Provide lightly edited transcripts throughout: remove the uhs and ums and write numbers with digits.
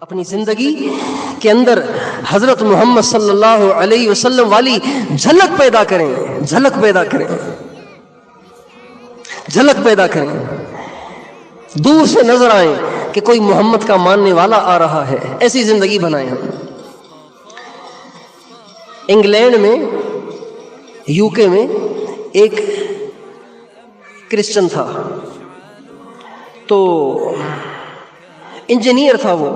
اپنی زندگی کے اندر حضرت محمد صلی اللہ علیہ وسلم والی جھلک پیدا کریں، جھلک پیدا کریں، جھلک پیدا کریں، دور سے نظر آئیں کہ کوئی محمد کا ماننے والا آ رہا ہے، ایسی زندگی بنائیں ہم۔ انگلینڈ میں، یو کے میں ایک کرسچن تھا، تو انجینئر تھا وہ،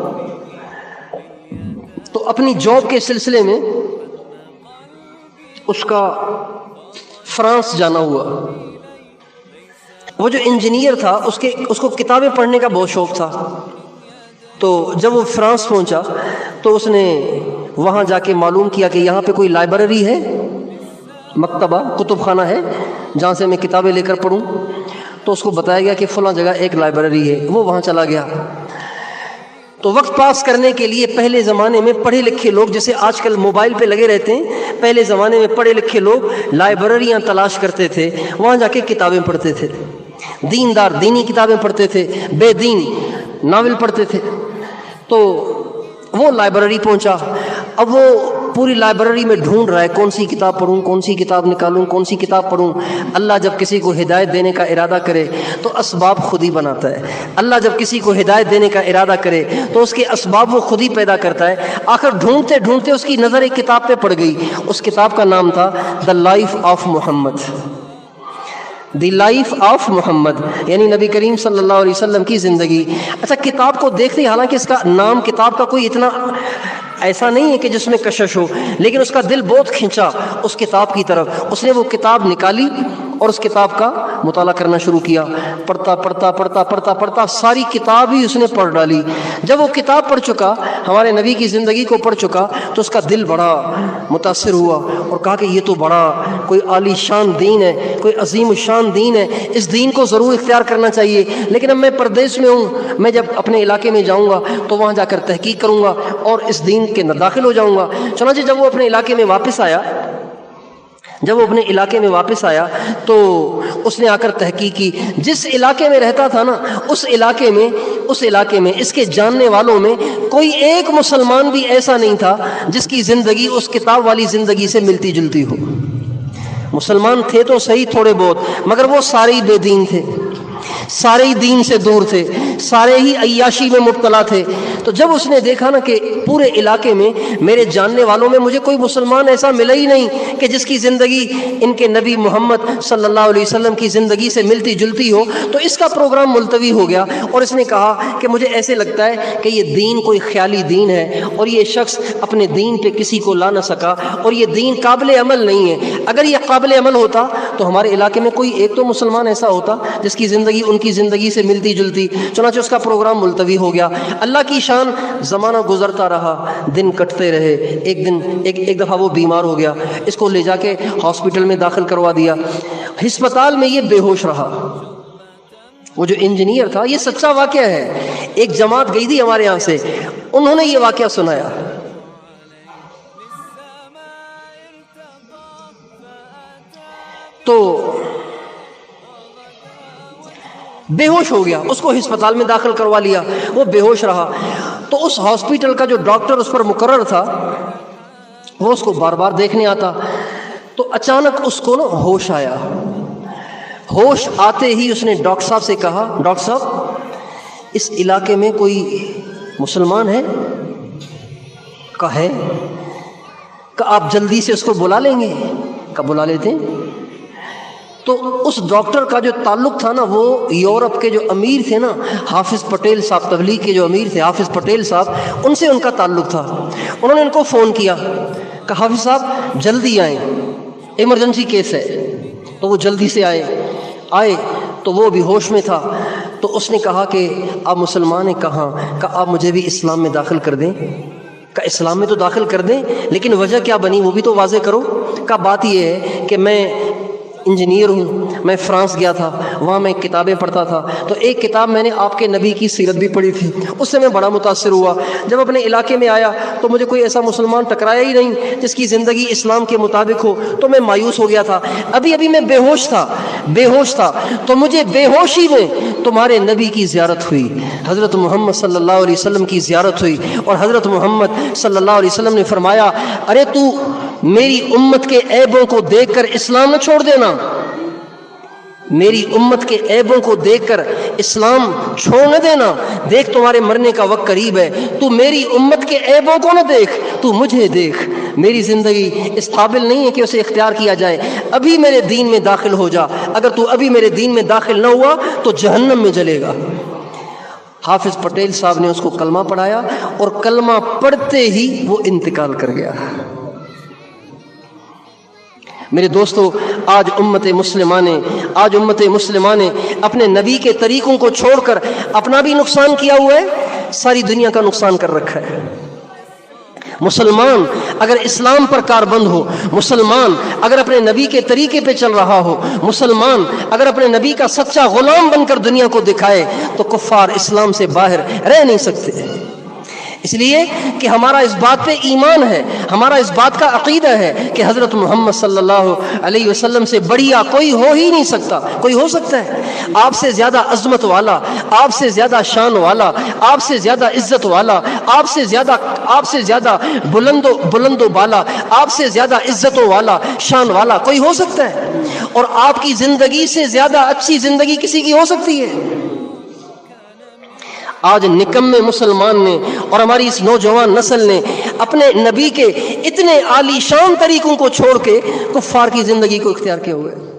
تو اپنی جاب کے سلسلے میں اس کا فرانس جانا ہوا۔ وہ جو انجینئر تھا اس کو کتابیں پڑھنے کا بہت شوق تھا، تو جب وہ فرانس پہنچا تو اس نے وہاں جا کے معلوم کیا کہ یہاں پہ کوئی لائبریری ہے، مکتبہ، کتب خانہ ہے جہاں سے میں کتابیں لے کر پڑھوں۔ تو اس کو بتایا گیا کہ فلاں جگہ ایک لائبریری ہے، وہ وہاں چلا گیا۔ تو وقت پاس کرنے کے لیے پہلے زمانے میں پڑھے لکھے لوگ، جیسے آج کل موبائل پہ لگے رہتے ہیں، پہلے زمانے میں پڑھے لکھے لوگ لائبریریاں تلاش کرتے تھے، وہاں جا کے کتابیں پڑھتے تھے، دیندار دینی کتابیں پڑھتے تھے، بے دین ناول پڑھتے تھے۔ تو وہ لائبریری پہنچا، اب وہ پوری لائبریری میں ڈھونڈ رہا ہے کون سی کتاب پڑھوں، کون سی کتاب نکالوں، کون سی کتاب پڑھوں۔ اللہ جب کسی کو ہدایت دینے کا ارادہ کرے تو اسباب خود ہی بناتا ہے، اللہ جب کسی کو ہدایت دینے کا ارادہ کرے تو اس کے اسباب وہ خود ہی پیدا کرتا ہے۔ آخر ڈھونڈتے ڈھونڈتے اس کی نظر ایک کتاب پہ پڑ گئی، اس کتاب کا نام تھا the life of Muhammad, the life of Muhammad, یعنی نبی کریم صلی اللہ علیہ وسلم کی زندگی۔ اچھا، کتاب کو دیکھتے، حالانکہ اس کا نام کتاب کا کوئی اتنا ایسا نہیں ہے کہ جس میں کشش ہو، لیکن اس کا دل بہت کھنچا اس کتاب کی طرف۔ اس نے وہ کتاب نکالی اور اس کتاب کا مطالعہ کرنا شروع کیا، پڑھتا پڑھتا پڑھتا پڑھتا پڑھتا ساری کتاب ہی اس نے پڑھ ڈالی۔ جب وہ کتاب پڑھ چکا، ہمارے نبی کی زندگی کو پڑھ چکا، تو اس کا دل بڑا متاثر ہوا اور کہا کہ یہ تو بڑا کوئی عالی شان دین ہے، کوئی عظیم الشان دین ہے، اس دین کو ضرور اختیار کرنا چاہیے۔ لیکن اب میں پردیس میں ہوں، میں جب اپنے علاقے میں جاؤں گا تو وہاں جا کر تحقیق کروں گا اور اس دین کے داخل ہو جاؤں گا۔ چنانچہ جب وہ اپنے علاقے میں واپس آیا تو اس نے آ کر تحقیق کی۔ جس علاقے میں رہتا تھا نا، اس علاقے میں اس کے جاننے والوں میں کوئی ایک مسلمان بھی ایسا نہیں تھا جس کی زندگی اس کتاب والی زندگی سے ملتی جلتی ہو۔ مسلمان تھے تو صحیح تھوڑے بہت، مگر وہ سارے ہی بے دین تھے، سارے ہی دین سے دور تھے، سارے ہی عیاشی میں مبتلا تھے۔ تو جب اس نے دیکھا نا کہ پورے علاقے میں میرے جاننے والوں میں مجھے کوئی مسلمان ایسا ملا ہی نہیں کہ جس کی زندگی ان کے نبی محمد صلی اللہ علیہ وسلم کی زندگی سے ملتی جلتی ہو، تو اس کا پروگرام ملتوی ہو گیا۔ اور اس نے کہا کہ مجھے ایسے لگتا ہے کہ یہ دین کوئی خیالی دین ہے اور یہ شخص اپنے دین پہ کسی کو لا نہ سکا، اور یہ دین قابل عمل نہیں ہے۔ اگر یہ قابل عمل ہوتا تو ہمارے علاقے میں کوئی ایک تو مسلمان ایسا ہوتا جس کی زندگی ان کی زندگی سے ملتی جلتی۔ چنانچہ اس کا پروگرام ملتوی ہو گیا۔ اللہ کی شان، زمانہ گزرتا رہا، دن کٹتے رہے۔ ایک دفعہ وہ بیمار ہو گیا، اس کو لے جا کے ہاسپٹل میں داخل کروا دیا۔ ہسپتال میں یہ بے ہوش رہا۔ وہ جو انجینئر تھا، یہ سچا واقعہ ہے، ایک جماعت گئی تھی ہمارے یہاں سے، انہوں نے یہ واقعہ سنایا۔ تو بے ہوش ہو گیا، اس کو ہسپتال میں داخل کروا لیا، وہ بے ہوش رہا۔ تو اس ہاسپٹل کا جو ڈاکٹر اس پر مقرر تھا، وہ اس کو بار بار دیکھنے آتا۔ تو اچانک اس کو نا ہوش آیا۔ ہوش آتے ہی اس نے ڈاکٹر صاحب سے کہا، ڈاکٹر صاحب اس علاقے میں کوئی مسلمان ہے؟ کہا ہے۔ کہ آپ جلدی سے اس کو بلا لیں گے؟ کہ بلا لیتے ہیں۔ تو اس ڈاکٹر کا جو تعلق تھا نا، وہ یورپ کے جو امیر تھے نا، حافظ پٹیل صاحب، تبلیغ کے جو امیر تھے حافظ پٹیل صاحب، ان سے ان کا تعلق تھا۔ انہوں نے ان کو فون کیا کہ حافظ صاحب جلدی آئیں، ایمرجنسی کیس ہے۔ تو وہ جلدی سے آئے تو وہ بھی ہوش میں تھا۔ تو اس نے کہا کہ آپ مسلمان ہیں؟ کہاں؟ کہ آپ مجھے بھی اسلام میں داخل کر دیں۔ کہ اسلام میں تو داخل کر دیں، لیکن وجہ کیا بنی وہ بھی تو واضح کرو۔ کہ بات یہ ہے کہ میں انجینئر ہوں، میں فرانس گیا تھا، وہاں میں کتابیں پڑھتا تھا، تو ایک کتاب میں نے آپ کے نبی کی سیرت بھی پڑھی تھی، اس سے میں بڑا متاثر ہوا۔ جب اپنے علاقے میں آیا تو مجھے کوئی ایسا مسلمان ٹکرایا ہی نہیں جس کی زندگی اسلام کے مطابق ہو، تو میں مایوس ہو گیا تھا۔ ابھی میں بے ہوش تھا تو مجھے بے ہوشی میں تمہارے نبی کی زیارت ہوئی، حضرت محمد صلی اللہ علیہ وسلم کی زیارت ہوئی، اور حضرت محمد صلی اللہ علیہ وسلم نے فرمایا، ارے تو میری امت کے عیبوں کو دیکھ کر اسلام نہ چھوڑ دینا، میری امت کے عیبوں کو دیکھ کر اسلام چھوڑ نہ دینا، دیکھ تمہارے مرنے کا وقت قریب ہے، تو میری امت کے عیبوں کو نہ دیکھ، تو مجھے دیکھ، میری زندگی اس قابل نہیں ہے کہ اسے اختیار کیا جائے، ابھی میرے دین میں داخل ہو جا، اگر تو ابھی میرے دین میں داخل نہ ہوا تو جہنم میں جلے گا۔ حافظ پٹیل صاحب نے اس کو کلمہ پڑھایا، اور کلمہ پڑھتے ہی وہ انتقال کر گیا۔ میرے دوستو، آج امت مسلمہ نے اپنے نبی کے طریقوں کو چھوڑ کر اپنا بھی نقصان کیا ہوا ہے، ساری دنیا کا نقصان کر رکھا ہے۔ مسلمان اگر اسلام پر کاربند ہو، مسلمان اگر اپنے نبی کے طریقے پہ چل رہا ہو، مسلمان اگر اپنے نبی کا سچا غلام بن کر دنیا کو دکھائے، تو کفار اسلام سے باہر رہ نہیں سکتے۔ اس لیے کہ ہمارا اس بات پہ ایمان ہے، ہمارا اس بات کا عقیدہ ہے کہ حضرت محمد صلی اللہ علیہ وسلم سے بڑھیا کوئی ہو ہی نہیں سکتا۔ کوئی ہو سکتا ہے آپ سے زیادہ عظمت والا، آپ سے زیادہ شان والا، آپ سے زیادہ عزت والا، آپ سے زیادہ بلند و بالا، آپ سے زیادہ عزتوں والا، شان والا کوئی ہو سکتا ہے؟ اور آپ کی زندگی سے زیادہ اچھی زندگی کسی کی ہو سکتی ہے؟ آج نکمے مسلمان نے اور ہماری اس نوجوان نسل نے اپنے نبی کے اتنے عالی شان طریقوں کو چھوڑ کے کفار کی زندگی کو اختیار کیا ہوا ہے۔